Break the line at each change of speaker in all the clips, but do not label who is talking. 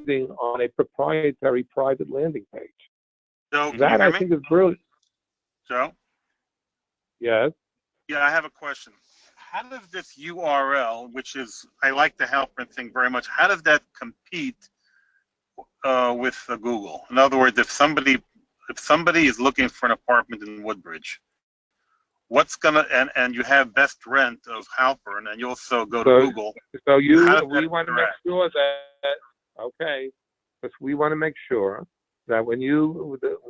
on a proprietary private landing page.
Joe, can you
That
hear
I
me?
think is brilliant.
Joe?
Yes.
Yeah, I have a question. How does this URL, which is, I like the Halpern thing very much, how does that compete with Google? In other words, if somebody is looking for an apartment in Woodbridge, what's gonna and you have best rent of Halpern, and you also go to Google.
So
How does
we
that
want to make
interact?
sure that, okay, because we want to make sure that when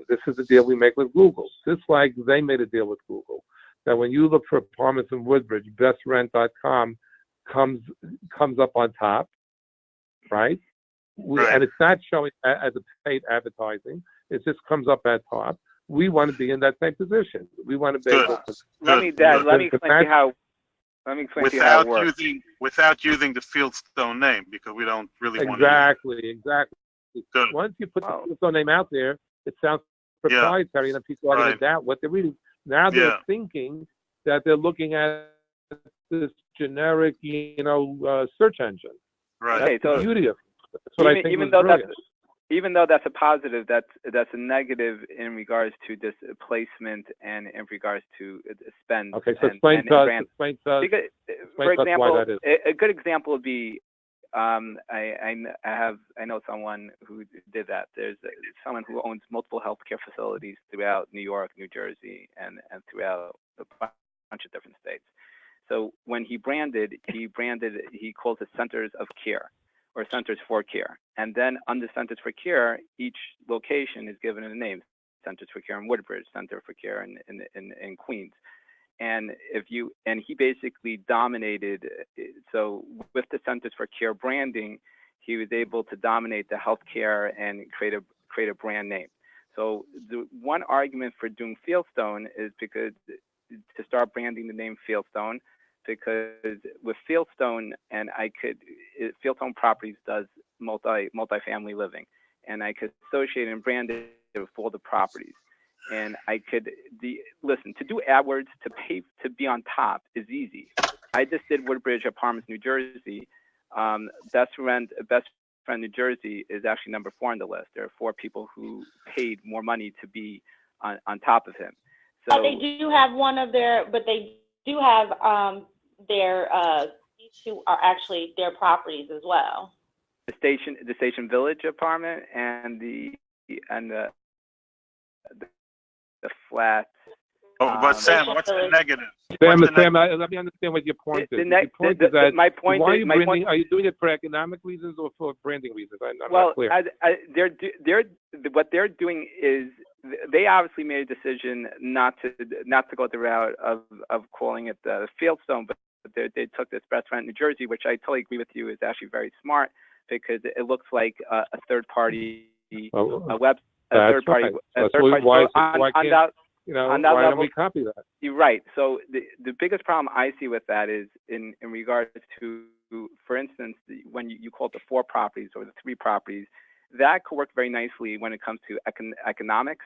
this is the deal we make with Google, just like they made a deal with Google, that when you look for apartments in Woodbridge, bestrent.com comes up on top, right?
Right.
And it's not showing as a paid advertising. It just comes up at top. We want to be in that same position. We want to be
Good.
able to.
Let me explain to you how. Let me explain to you how it works.
Without using the Fieldstone name, because we don't really want to.
Exactly.
Good.
Once you put the Fieldstone name out there, it sounds proprietary, and then people are going to doubt what they're reading. Now they're thinking that they're looking at this generic, search engine.
Right.
That's the beauty of it. That's what I think was brilliant.
Even though that's a positive, that's a negative in regards to this placement and in regards to spend.
Okay, so explain to us.
For example, a good example would be, I know someone who did that. There's someone who owns multiple healthcare facilities throughout New York, New Jersey, and throughout a bunch of different states. So when he calls it Centers of Care, or Centers for Care. And then under Centers for Care, each location is given a name. Centers for Care in Woodbridge, Center for Care in Queens. And he basically dominated, so with the Centers for Care branding, he was able to dominate the healthcare and create a brand name. So the one argument for doing Fieldstone is because to start branding the name Fieldstone, because with Fieldstone, and Fieldstone Properties does multifamily living, and I could associate and brand it with all the properties. And I could listen, to do AdWords, to pay to be on top is easy. I just did Woodbridge Apartments, New Jersey. Best Rent New Jersey is actually number 4 on the list. There are 4 people who paid more money to be on top of him. So
they do have these 2 are actually their properties as well.
The Station Village apartment and the flat.
Oh, but Sam, what's the negative?
Sam, let me understand what your point is. Your point is that are you doing it for economic reasons or for branding reasons? I'm not clear.
What they're doing is they obviously made a decision not to go the route of calling it the Fieldstone, but they took this Best Rent New Jersey, which I totally agree with you is actually very smart because it looks like a third party why don't we
copy that?
You're right. So the biggest problem I see with that is in regards to, for instance, when you call it the 4 properties or the 3 properties, that could work very nicely when it comes to economics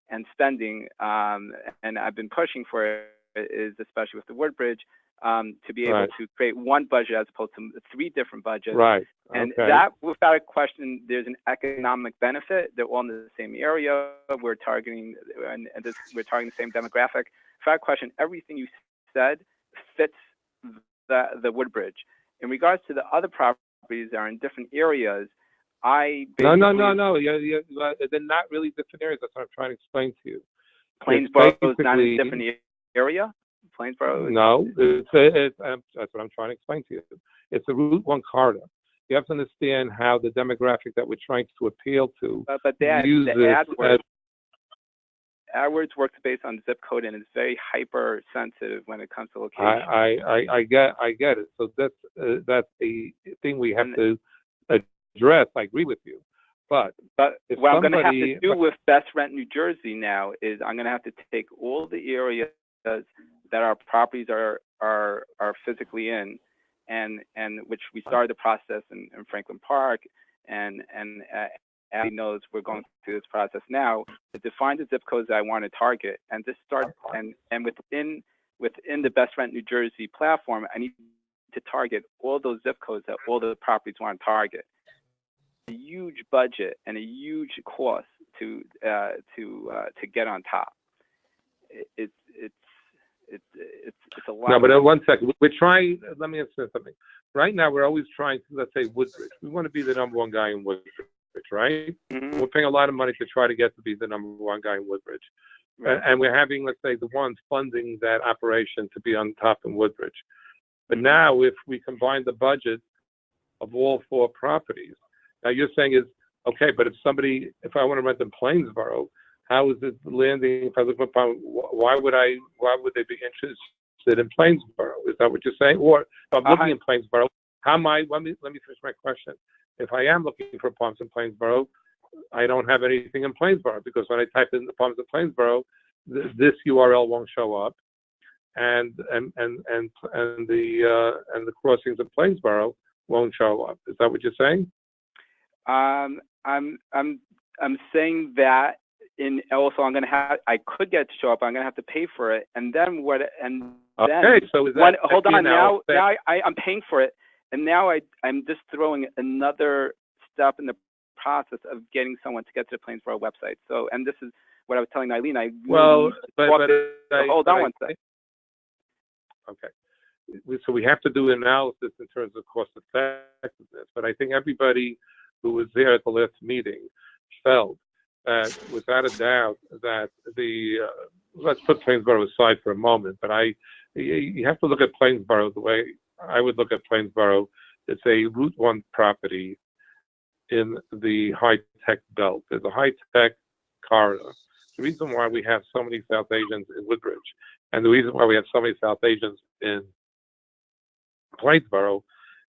and spending. And I've been pushing for it, is especially with the Woodbridge, to be able to create one budget as opposed to 3 different budgets.
Right.
And that, without a question, there's an economic benefit. They're all in the same area. We're targeting, we're targeting the same demographic. Without a question, everything you said fits the Woodbridge. In regards to the other properties that are in different areas, No.
They're not really different areas. That's what I'm trying to explain to you.
Plainsboro is not a different area? Plainsboro?
No, that's what I'm trying to explain to you. It's a Route 1 corridor. You have to understand how the demographic that we're trying to appeal to
AdWords works based on zip code and is very hypersensitive when it comes to location.
I get it. So that's a thing we have to address. I agree with you. But
what I'm going to have to do with Best Rent New Jersey now is I'm going to have to take all the areas that our properties are physically in, and which we started the process in Franklin Park, and Abby knows we're going through this process now to define the zip codes that I want to target, and just start and within the Best Rent New Jersey platform, I need to target all those zip codes that all the properties want to target. The huge budget and a huge cost to get on top. It's a lot.
No, but 1 second. We're trying. Let me answer something. Right now, we're always trying to, let's say, Woodbridge. We want to be the #1 guy in Woodbridge, right?
Mm-hmm.
We're paying a lot of money to try to get to be the #1 guy in Woodbridge.
Right.
And we're having, let's say, the ones funding that operation to be on top in Woodbridge. But now, if we combine the budget of all 4 properties, now you're saying is, okay, but if I want to rent in Plainsboro, how is it landing? If I look upon, why would they be interested in Plainsboro? Is that what you're saying? Or if I'm looking in Plainsboro, let me finish my question. If I am looking for apartments in Plainsboro, I don't have anything in Plainsboro, because when I type in apartments in Plainsboro, this URL won't show up, and the crossings of Plainsboro won't show up. Is that what you're saying?
I'm saying that. Also, I could get it to show up. I'm gonna have to pay for it, and then what? And then
okay, so is that
hold on. Now I'm paying for it, and now I'm just throwing another step in the process of getting someone to get to the Plainsboro website. So, and this is what I was telling Eileen.
Hold on
1 second.
Okay, so we have to do analysis in terms of cost effectiveness. But I think everybody who was there at the last meeting felt that, without a doubt, that let's put Plainsboro aside for a moment, but you have to look at Plainsboro the way I would look at Plainsboro. It's a Route 1 property in the high-tech belt. There's a high-tech corridor. The reason why we have so many South Asians in Woodbridge, and the reason why we have so many South Asians in Plainsboro,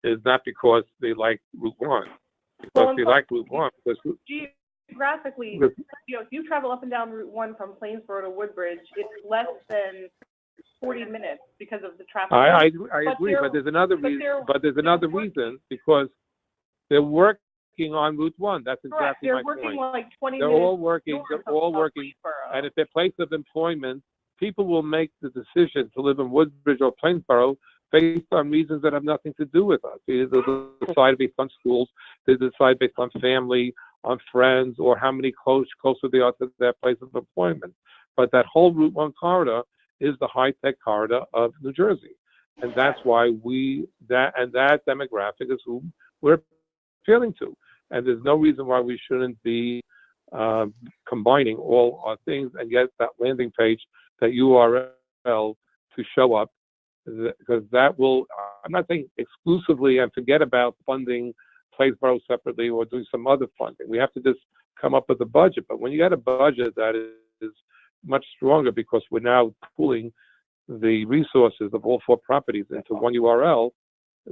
is not because they like Route 1, because they like Route 1.
Geographically, if you travel up and down Route 1 from Plainsboro to Woodbridge, it's less than 40 minutes because of the traffic.
I agree, but there's another reason, because they're working on Route 1. That's exactly my point.
They're working like 20
They're
minutes.
all working. And if their place of employment, people will make the decision to live in Woodbridge or Plainsboro based on reasons that have nothing to do with us. Either they decide based on schools, they decide based on family, on friends, or how many closer they are to their place of employment. But that whole Route 1 corridor is the high-tech corridor of New Jersey. And that's why that demographic is who we're appealing to. And there's no reason why we shouldn't be combining all our things and get that landing page, that URL to show up, because that will, I'm not saying exclusively and forget about funding Plainsboro separately or doing some other funding. We have to just come up with a budget. But when you get a budget that is much stronger, because we're now pooling the resources of all 4 properties into one URL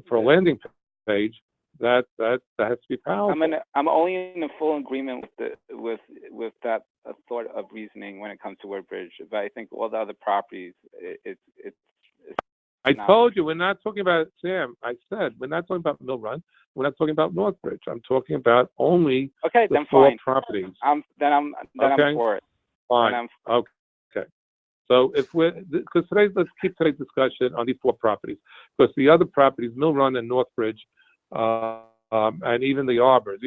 for a landing page, that has to be powerful.
I'm only in full agreement with that sort of reasoning when it comes to Woodbridge, but I think all the other properties, it's
I told you, we're not talking about, Sam, I said, we're not talking about Mill Run. We're not talking about Northbridge. I'm talking about only the 4 properties.
I'm for it.
Fine. Okay. So because let's keep today's discussion on these 4 properties, because the other properties, Mill Run and Northbridge, and even the Arbors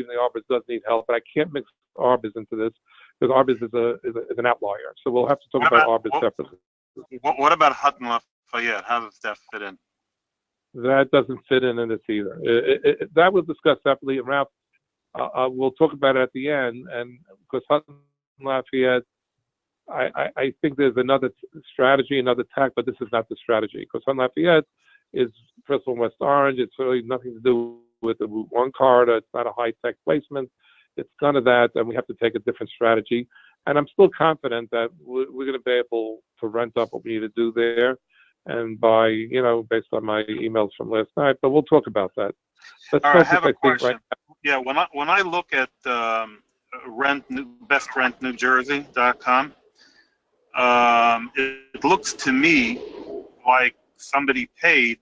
does need help, but I can't mix Arbors into this, because Arbors is an outlier. So we'll have to talk about Arbors separately.
What about Hutton Lafayette? How does that fit in?
That doesn't fit in this either. That was discussed separately, and Ralph, we'll talk about it at the end. And because Hutton Lafayette, I think there's another strategy, another tack, but this is not the strategy, because Hutton Lafayette is first of all West Orange. It's really nothing to do with the Route 1 corridor. It's not a high-tech placement. It's none of that, and we have to take a different strategy. And I'm still confident that we're going to be able to rent up what we need to do there, and based on my emails from last night. But we'll talk about that.
All right, I have a question. Yeah, when I look at bestrentnewjersey.com, it looks to me like somebody paid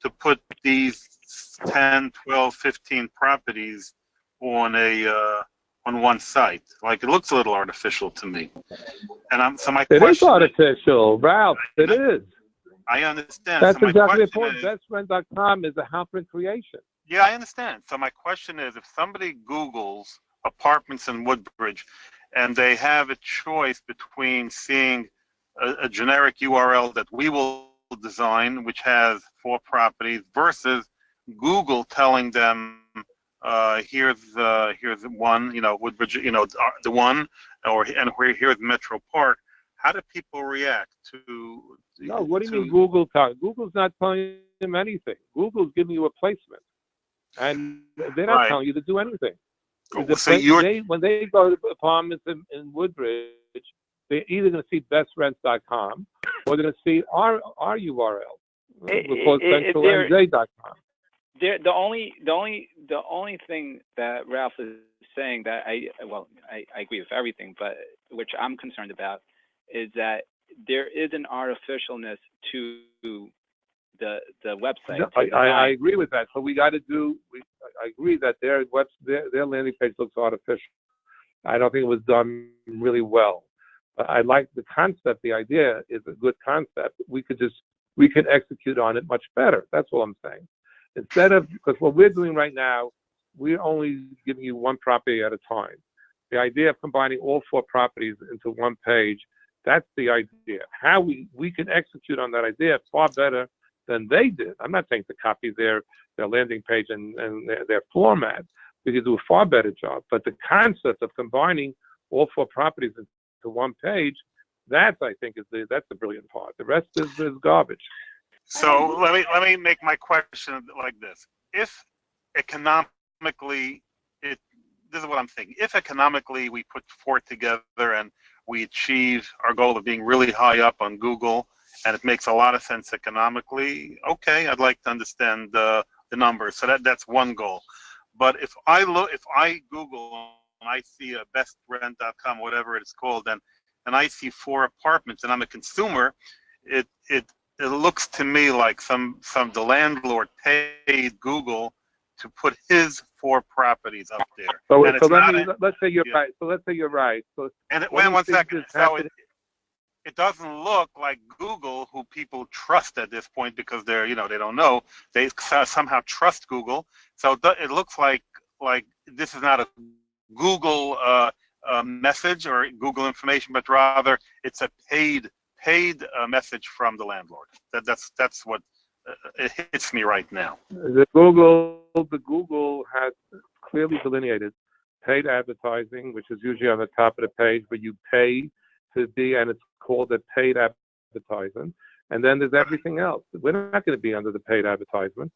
to put these 10, 12, 15 properties on one site. Like, it looks a little artificial to me. And so my question
is artificial, Ralph. It is.
I understand.
That's exactly the point. BestRent.com is a Halpern creation.
Yeah, I understand. So my question is, if somebody Googles apartments in Woodbridge, and they have a choice between seeing a generic URL that we will design, which has 4 properties, versus Google telling them, here's one, Woodbridge, the one, here's Metro Park. How do people react to?
No, what do you mean Google? Google's not telling them anything. Google's giving you a placement, and they're not telling you to do anything.
So
when they go to apartments in Woodbridge, they're either going to see bestrents.com or they're going to see our URL, centralnj.com.
The only thing that Ralph is saying that I agree with everything, but which I'm concerned about is that there is an artificialness to the website.
I agree with that. So we got to do. I agree that their landing page looks artificial. I don't think it was done really well. But I like the concept. The idea is a good concept. We can execute on it much better. That's all I'm saying. Instead of, because what we're doing right now, we're only giving you one property at a time. The idea of combining all 4 properties into one page, that's the idea. How we can execute on that idea far better than they did. I'm not saying to copy their landing page and their format. We could do a far better job. But the concept of combining all 4 properties into one page, that I think that's the brilliant part. The rest is garbage.
So let me make my question like this: if economically, this is what I'm thinking. If economically we put 4 together and we achieve our goal of being really high up on Google, and it makes a lot of sense economically, okay, I'd like to understand the numbers. So that's one goal. But if I Google and I see a bestrent.com, whatever it's called, and I see 4 apartments, and I'm a consumer, it looks to me like the landlord paid Google to put his 4 properties up there.
So let's say you're right. So let's say you're right. So
one second. So it doesn't look like Google, who people trust at this point because they don't know. They somehow trust Google. So it looks like this is not a Google message or Google information, but rather it's a paid message from the landlord. That's what it hits me right now.
The Google has clearly delineated paid advertising, which is usually on the top of the page, where you pay to be, and it's called a paid advertisement. And then there's everything else. We're not going to be under the paid advertisement.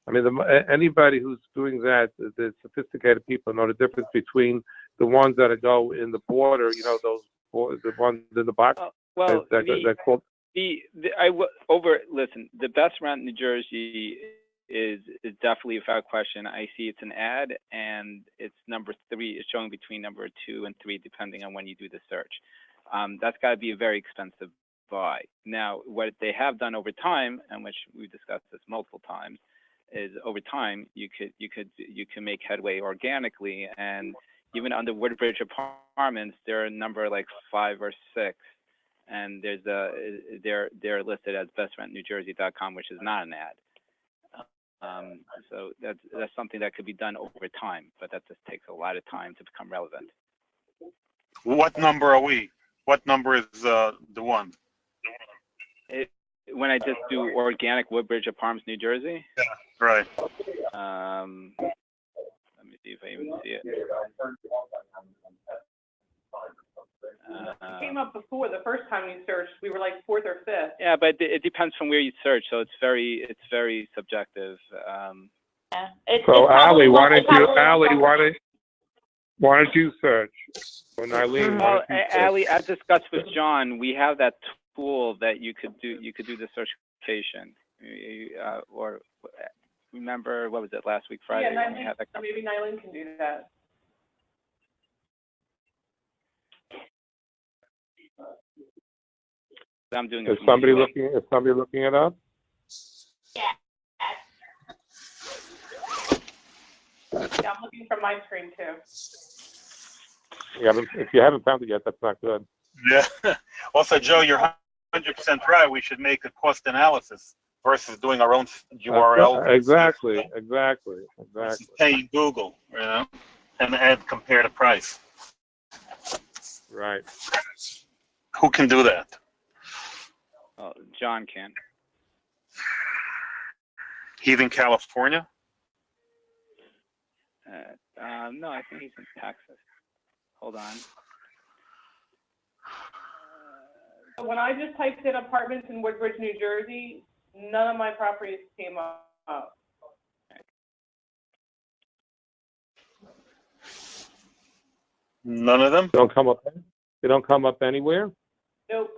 I mean, anybody who's doing that, the sophisticated people know the difference between the ones that go in the border, the ones in the box. They're called.
Listen, the Best Rent New Jersey is definitely a fair question. I see it's an ad, and it's number 3. It's showing between number 2 and 3, depending on when you do the search. That's got to be a very expensive buy. Now, what they have done over time, and which we've discussed this multiple times, is over time you can make headway organically, and even under Woodbridge Apartments, they're a number like 5 or 6, and they're listed as bestrentnewjersey.com, which is not an ad. So that's something that could be done over time, but that just takes a lot of time to become relevant.
What number are we? What number is the one?
When I just do organic Woodbridge Apartments, New Jersey?
Yeah, right.
Let me see if I even see it.
It came up before the first time you searched. We were like 4th or 5th.
Yeah, but it depends from where you search, so it's very subjective.
Yeah.
So Ali, why don't you search? When Eileen,
well, Ali, as discussed with John, we have that tool that you could do the certification. Or remember, what was it, last week Friday?
Yeah, maybe Nylene can do that.
I'm doing
Is somebody looking it up?
Yeah.
Yeah, I'm looking from my screen too.
If you haven't found it yet, that's not good.
Yeah. Also, Joe, you're 100% right. We should make a cost analysis versus doing our own URL.
Exactly.
Versus paying Google, and compare the price.
Right.
Who can do that?
Oh, John can.
He's in California?
No, I think he's in Texas. Hold on.
When I just typed in apartments in Woodbridge, New Jersey, none of my properties came up.
None of them?
They don't come up anywhere.
Nope.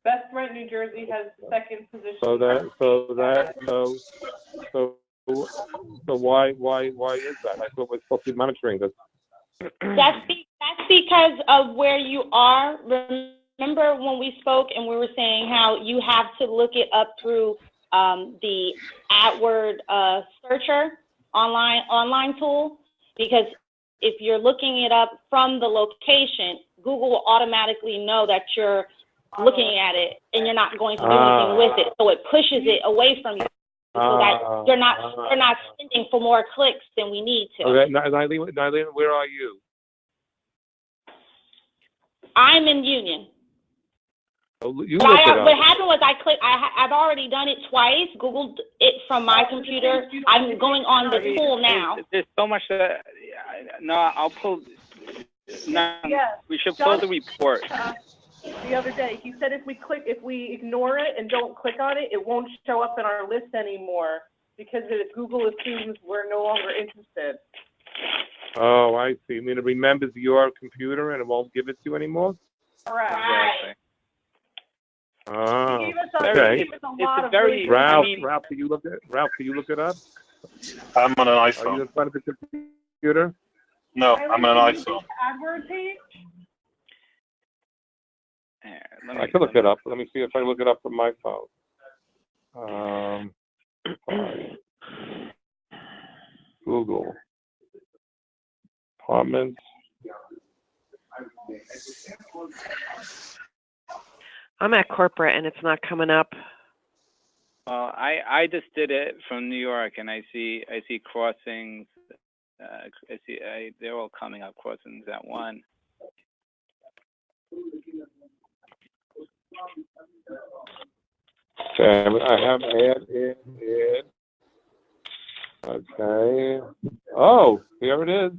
Best Rent New Jersey has the second position.
So why is that? I thought we're supposed to be monitoring this.
That's because of where you are. Remember when we spoke and we were saying how you have to look it up through the AdWord searcher online tool? Because if you're looking it up from the location, Google will automatically know that you're looking at it and you're not going to do anything with it. So it pushes it away from you so that you're not spending for more clicks than we need to.
Okay, Nylene, where are you?
I'm in Union.
Oh,
What happened was I've already done it twice, Googled it from my computer. I'm going on the tool now.
There's so much that, no, I'll pull, no,
Yes.
we should pull the report.
The other day, he said if we ignore it and don't click on it, it won't show up in our list anymore because Google assumes we're no longer interested.
Oh, I see. You mean it remembers your computer and it won't give it to you anymore?
Correct.
Exactly.
Oh,
He gave us
okay.
lot of
very,
Ralph,
I mean,
Ralph, can you look it up?
I'm on an
Are you
iPhone.
in front of the computer?
No, I'm on an iPhone.
AdWord page?
I can look it up. Let me see if I look it up from my phone. Google apartments.
I'm at corporate and it's not coming up.
Well, I just did it from New York and I see crossings. They're all coming up, crossings at 1.
Okay, I have add. Okay. Oh, here it is.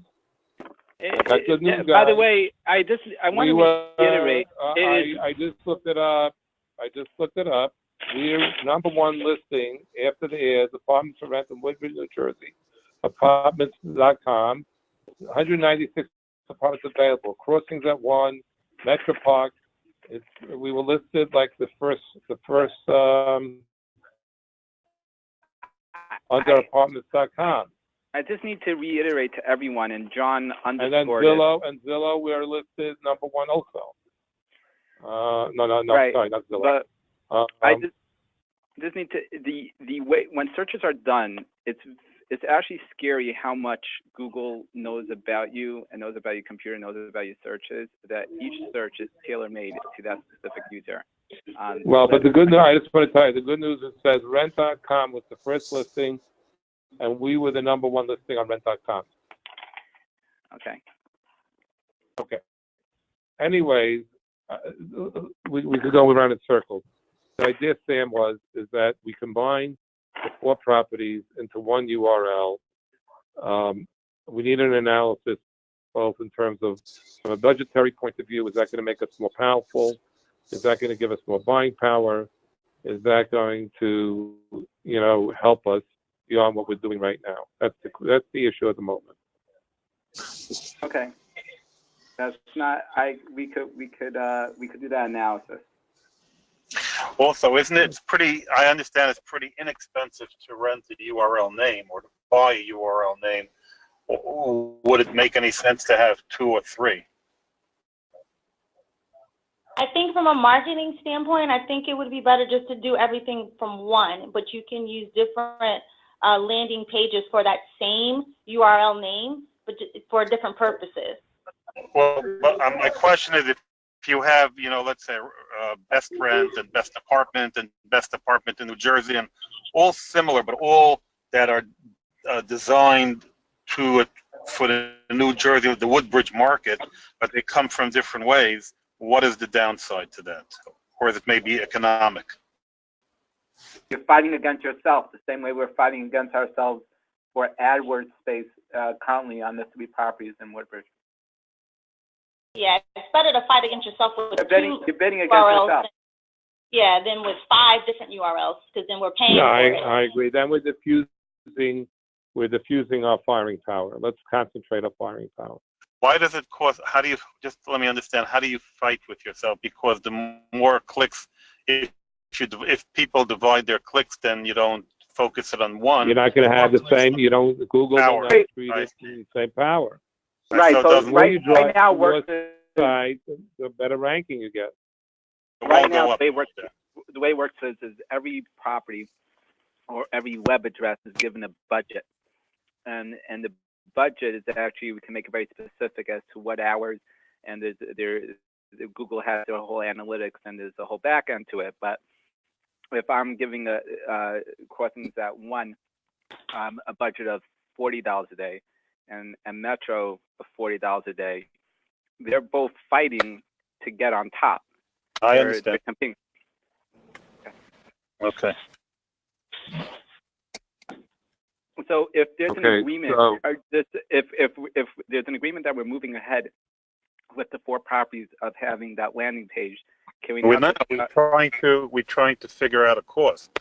That's good news,
By the
guys.
way, I want to reiterate.
I just looked it up. We're number one listing after the ads, apartments for rent in Woodbridge, New Jersey. Apartments.com. 196 apartments available. Crossings at 1. Metro Park. We were listed like the first under apartments.com.
I just need to reiterate to everyone, and John underscored
and then Zillow, we are listed number 1 also. No,
right.
Sorry, not Zillow.
But I just need to the way when searches are done, it's actually scary how much Google knows about you and knows about your computer, knows about your searches. That each search is tailor-made to that specific user.
But the good news, I just want to tell you, the good news is it says Rent.com was the first listing, and we were the number 1 listing on Rent.com. Okay. Anyways, we could go around in circles. The idea, Sam, is that we combine the 4 properties into 1 URL. We need an analysis, both in terms of, from a budgetary point of view, is that going to make us more powerful? Is that going to give us more buying power? Is that going to, help us beyond what we're doing right now? That's the issue at the moment.
Okay. That's not. We could do that analysis.
Also, isn't it pretty? I understand it's pretty inexpensive to rent a URL name or to buy a URL name. Would it make any sense to have 2 or 3?
I think from a marketing standpoint, I think it would be better just to do everything from 1, but you can use different landing pages for that same URL name, but for different purposes.
Well, my question is, if you have, let's say, best rent and best apartment in New Jersey and all similar, but all that are designed for the New Jersey, the Woodbridge market, but they come from different ways. What is the downside to that? Or is it maybe economic?
You're fighting against yourself the same way we're fighting against ourselves for AdWords space currently on the 3 properties in Woodbridge.
Yeah, it's better to fight against yourself with
You're bidding against
URLs
yourself.
than with 5 different URLs, because then we're paying
No,
for it.
I agree. Then we're diffusing our firing power. Let's concentrate our firing power.
Why does it cost? How do you, just let me understand, how do you fight with yourself? Because the more clicks, if people divide their clicks, then you don't focus it on one.
You're not going to have the same, Google will not treat it the same power.
Right, so right now works
side, the better ranking you get.
Right now, the way it works is every property or every web address is given a budget, and the budget is actually, we can make it very specific as to what hours, and Google has their whole analytics and there's a whole back end to it. But if I'm giving crossings at one a budget of $40 a day and Metro of $40 a day, they're both fighting to get on top.
I understand.
They're competing.
Okay.
So if there's an agreement, if there's an agreement that we're moving ahead with the 4 properties of having that landing page, can we?
We're trying to figure out a cost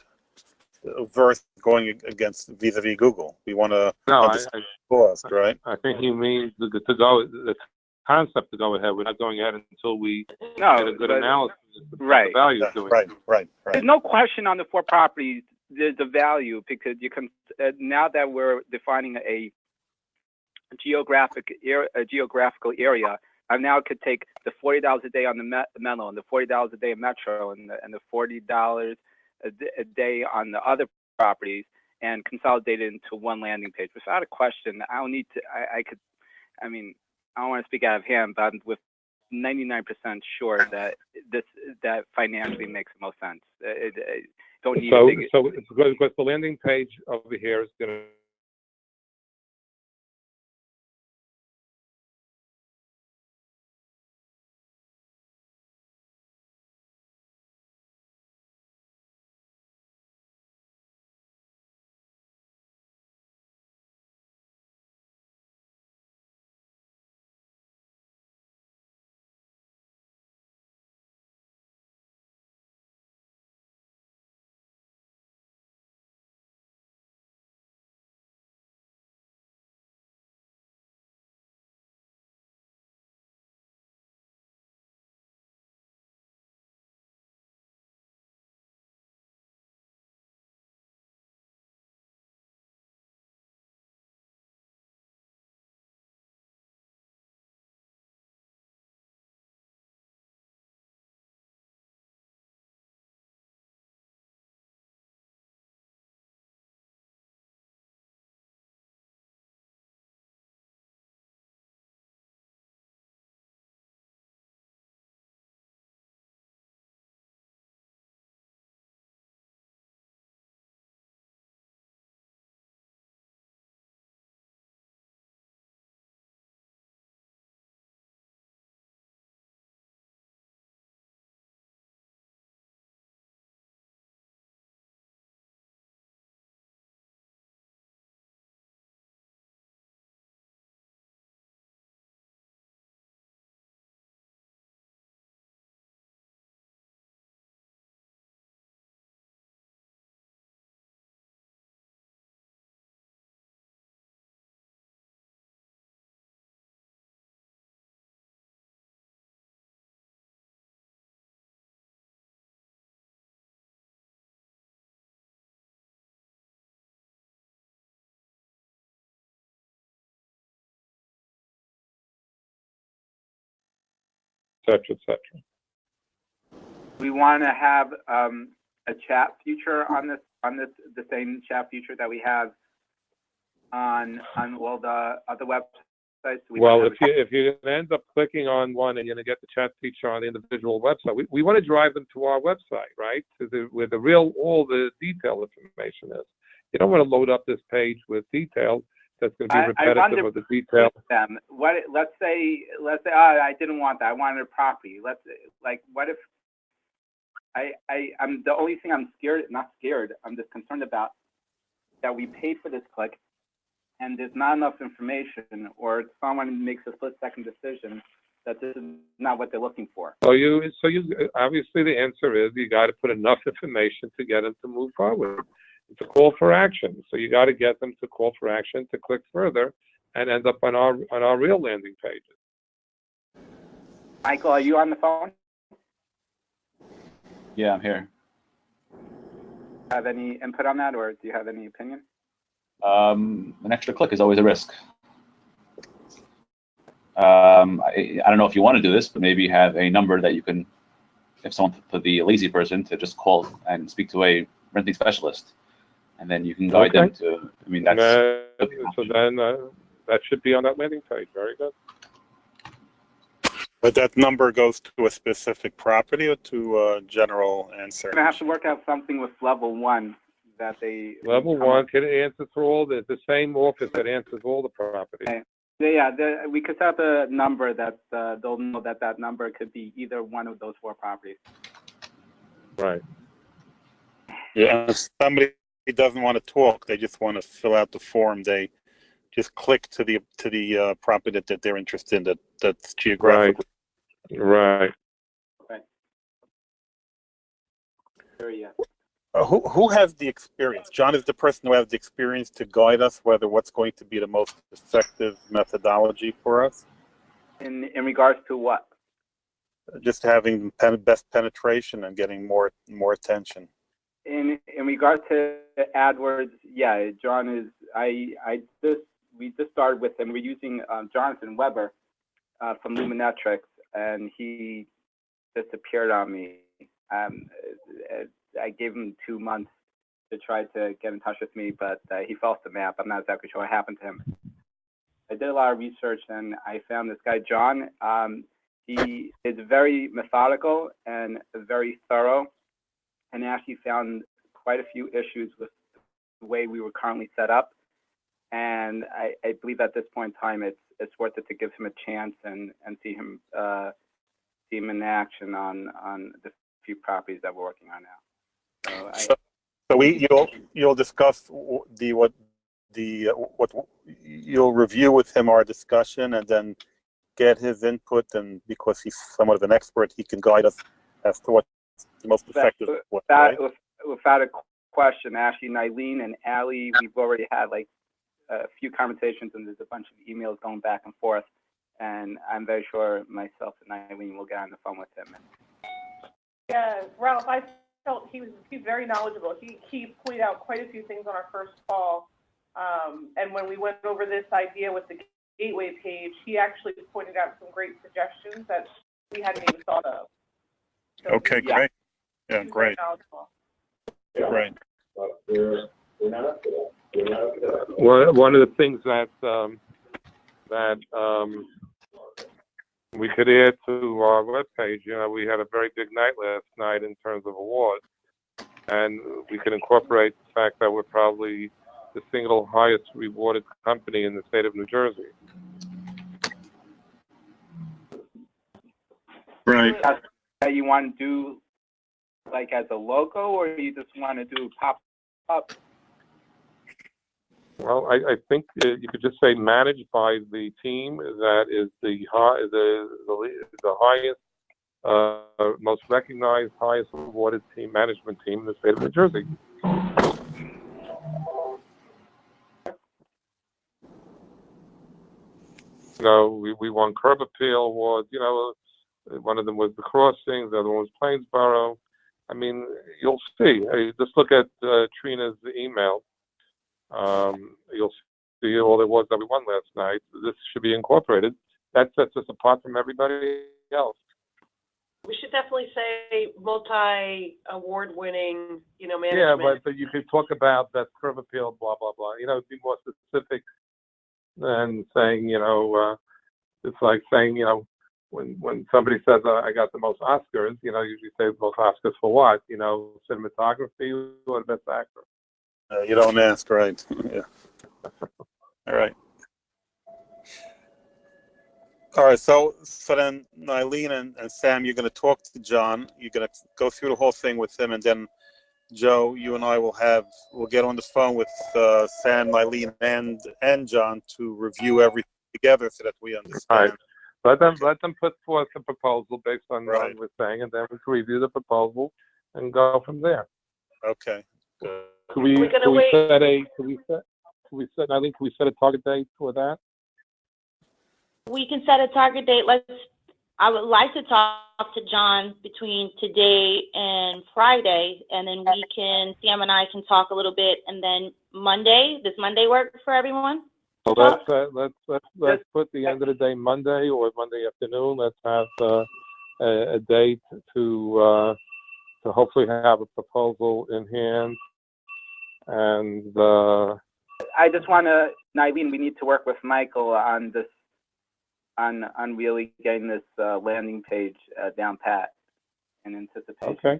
versus going against vis-a-vis Google. We want to understand cost, right?
I think he means the concept to go ahead. We're not going ahead until we get a good analysis of the value of doing it.
Right.
There's no question on the 4 properties. There's a value because you can now that we're defining a geographical area. I now could take the $40 a day on the Menlo and the $40 a day in Metro and the $40 a day on the other properties and consolidate it into one landing page. Without a question, I don't need to. I don't want to speak out of hand, but I'm with 99% sure that that financially makes the most sense. Don't need
so it's because the landing page over here is going to. etc.
We want to have a chat feature on the same chat feature that we have on all the other websites. websites?
Well, if you end up clicking on one and you're going to get the chat feature on the individual website, we want to drive them to our website, right? Where all the detailed information is. You don't want to load up this page with details that's going to be repetitive of the detail.
Them. Let's say, oh, I didn't want that. I wanted a property. What if I'm the only thing I'm not scared, I'm just concerned about that we paid for this click and there's not enough information, or someone makes a split-second decision that this is not what they're looking for.
So you obviously the answer is you got to put enough information to get them to move forward. It's a call for action. So you got to get them to call for action to click further and end up on our real landing pages.
Michael, are you on the phone?
Yeah, I'm here.
Have any input on that, or do you have any opinion?
An extra click is always a risk. I don't know if you want to do this, but maybe have a number that you can, if someone, for the lazy person, to just call and speak to a renting specialist, and then you can guide them to. I mean, that's.
So then that should be on that landing page. Very good.
But that number goes to a specific property or to a general answer?
We're going to have to work out something with level 1 that they...
Level 1 can answer for all the same office that answers all the properties.
Okay. Yeah, we could set up a number that they'll know that number could be either one of those 4 properties.
Right.
Yeah, if somebody doesn't want to talk, they just want to fill out the form, they just click to the property that they're interested in, that's geographically.
Right.
Yeah.
Who has the experience? John is the person who has the experience to guide us whether what's going to be the most effective methodology for us?
In regards to what?
Just having best penetration and getting more attention.
In regard to AdWords, yeah, John is. We just started with him. We're using Jonathan Weber from Luminetrics, and he disappeared on me. I gave him 2 months to try to get in touch with me, but he fell off the map. I'm not exactly sure what happened to him. I did a lot of research, and I found this guy, John. He is very methodical and very thorough, and actually found quite a few issues with the way we were currently set up. And I believe at this point in time, it's worth it to give him a chance and see him in action on the few properties that we're working on now.
So you'll discuss what you'll review with him our discussion and then get his input, and because he's somewhat of an expert, he can guide us as to what's the most effective.
Without a question, Ashley, Nylene, and Allie, we've already had like a few conversations, and there's a bunch of emails going back and forth, and I'm very sure myself and Nylene will get on the phone with him.
Yeah, Ralph, I felt he's very knowledgeable. He pointed out quite a few things on our first call, and when we went over this idea with the gateway page, he actually pointed out some great suggestions that we hadn't even thought of. So
okay, great. Yeah, great. Great.
One of the things that we could add to our webpage, we had a very big night last night in terms of awards, and we could incorporate the fact that we're probably the single highest rewarded company in the state of New Jersey.
Right.
That you want to do like as a logo, or you just want to do pop up?
Well, I think you could just say managed by the team that is the highest, most recognized, highest awarded team management team in the state of New Jersey. We won Curb Appeal Awards. One of them was The Crossings, the other one was Plainsboro. I mean, you'll see. Just look at Trina's email. You'll see all the awards that we won last night. This should be incorporated. That sets us apart from everybody else.
We should definitely say multi-award winning, management.
Yeah, but you could talk about that Curb Appeal, blah, blah, blah. Be more specific. and saying, it's like saying, when somebody says, I got the most Oscars, usually say the most Oscars for what? Cinematography or best actor.
You don't ask, right? Yeah. All right. All right. So then, Eileen and Sam, you're going to talk to John. You're going to go through the whole thing with him, and then Joe, you and I we'll get on the phone with Sam, Eileen, and John to review everything together so that we understand.
Right. Let them put forth a proposal based on what we're saying, and then we can review the proposal and go from there.
Okay. Good.
Can we set, Eileen, can we set a target date for that?
We can set a target date. I would like to talk to John between today and Friday, and then Sam and I can talk a little bit, and then does Monday work for everyone?
So let's put the end of the day Monday or Monday afternoon. Let's have a date to hopefully have a proposal in hand. And
I just want to, Eileen, we need to work with Michael on this, on really getting this landing page down pat in anticipation.
Okay.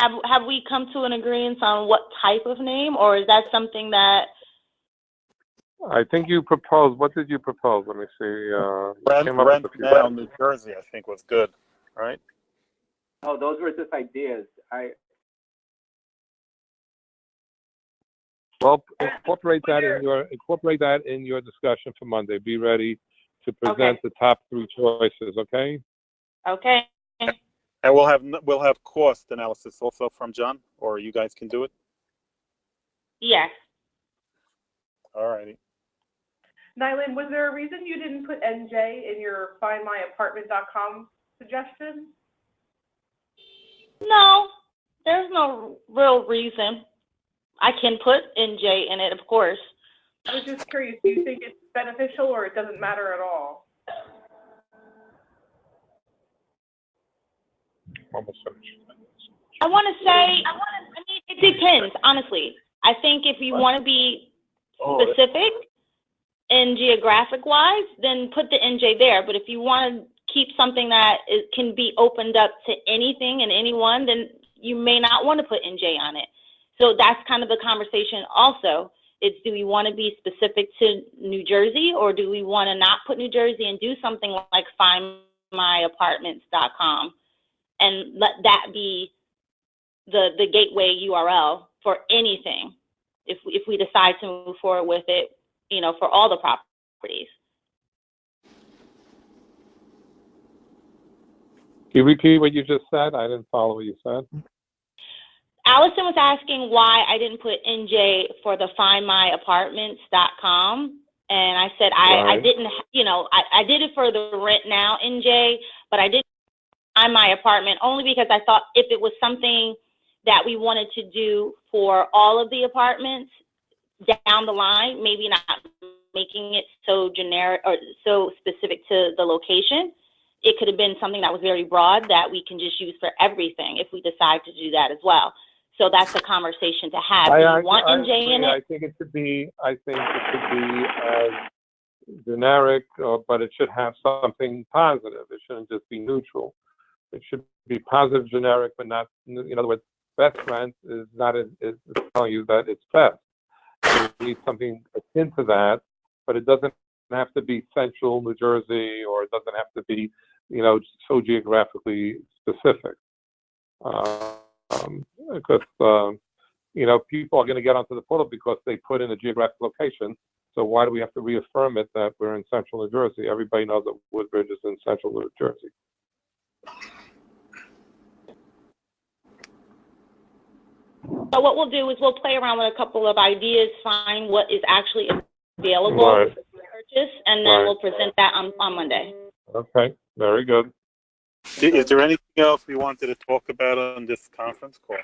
Have we come to an agreement on what type of name, or is that something that?
I think you proposed. What did you propose? Let me see.
Rent Now, New Jersey, I think was good, right?
Oh, those were just ideas.
Well, incorporate that in your discussion for Monday. Be ready to present the top 3 choices. Okay.
Okay.
And we'll have cost analysis also from John, or you guys can do it.
Yes.
All righty.
Nyland, was there a reason you didn't put NJ in your findmyapartment.com suggestion?
No, there's no real reason. I can put NJ in it, of course.
I was just curious, do you think it's beneficial or it doesn't matter at all?
Almost finished.
I mean, it depends, honestly. I think if you want to be specific and geographic-wise, then put the NJ there. But if you want to keep something that can be opened up to anything and anyone, then you may not want to put NJ on it. So that's kind of the conversation also. It's, do we want to be specific to New Jersey, or do we want to not put New Jersey and do something like findmyapartments.com and let that be the gateway URL for anything if we decide to move forward with it, for all the properties.
Can you repeat what you just said? I didn't follow what you said.
Allison was asking why I didn't put NJ for the findmyapartments.com. And I said, I didn't, I did it for the Rent Now NJ, but I didn't find my apartment only because I thought if it was something that we wanted to do for all of the apartments down the line, maybe not making it so generic or so specific to the location. It could have been something that was very broad that we can just use for everything if we decide to do that as well. So that's a conversation to have. Do you want NJ in it?
I think it should be as generic, but it should have something positive. It shouldn't just be neutral. It should be positive, generic, but not. In other words, best rent is not is telling you that it's best. You need something akin to that, but it doesn't have to be central New Jersey, or it doesn't have to be, so geographically specific. Because people are going to get onto the portal because they put in a geographic location. So why do we have to reaffirm it that we're in central New Jersey? Everybody knows that Woodbridge is in central New Jersey.
So what we'll do is we'll play around with a couple of ideas, find what is actually available to purchase, and then we'll present that on Monday.
Okay, very good.
Is there anything else we wanted to talk about on this conference call?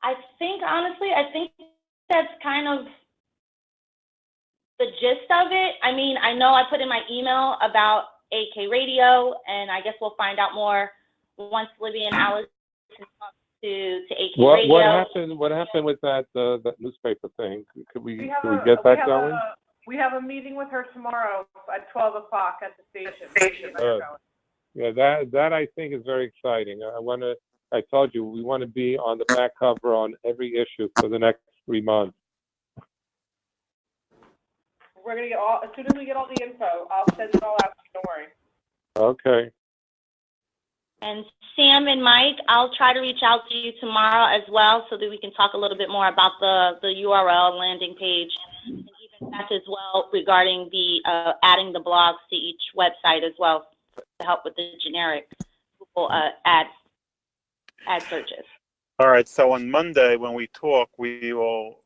I think, honestly, that's kind of the gist of it. I mean, I know I put in my email about AK Radio, and I guess we'll find out more once Libby and Alice talk to AK
What
Radio.
what happened with that that newspaper thing? Could we
get that going? We have a meeting with her tomorrow at 12 o'clock at the station.
Yeah, that I think is very exciting. I told you we want to be on the back cover on every issue for the next 3 months.
We're gonna get as soon as we get all the info, I'll send it all out. Don't worry.
Okay.
And Sam and Mike, I'll try to reach out to you tomorrow as well so that we can talk a little bit more about the URL landing page and even that as well regarding the adding the blogs to each website as well to help with the generic Google ad searches.
All right. So on Monday when we talk, we will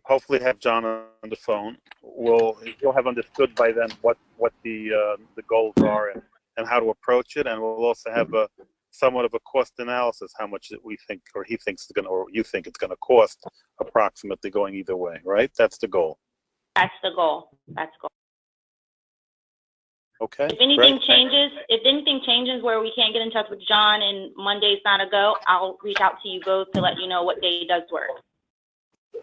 hopefully have John on the phone. He'll have understood by then what the goals are and how to approach it, and we'll also have somewhat of a cost analysis, how much we think or he thinks it's going to, or you think it's going to cost approximately going either way, right? That's the goal.
That's the goal.
Okay.
If anything changes where we can't get in touch with John and Monday's not a go, I'll reach out to you both to let you know what day does work.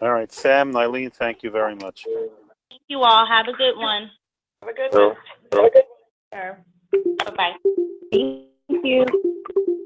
All right, Sam, Eileen, thank you very much.
Thank you all. Have a good one.
Have a good one.
Sure.
Bye-bye. Thank you.